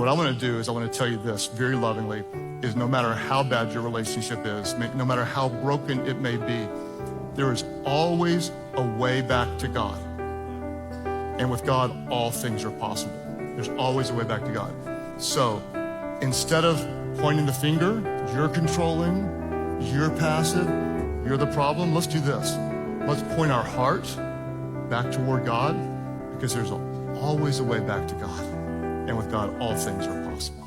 What I want to do is I want to tell you this very lovingly, is no matter how bad your relationship is, no matter how broken it may be, there is always a way back to God. And with God, all things are possible. There's always a way back to God. So instead of pointing the finger, you're controlling, you're passive, you're the problem, let's do this. Let's point our heart back toward God, because there's always a way back to God. And with God, all things are possible.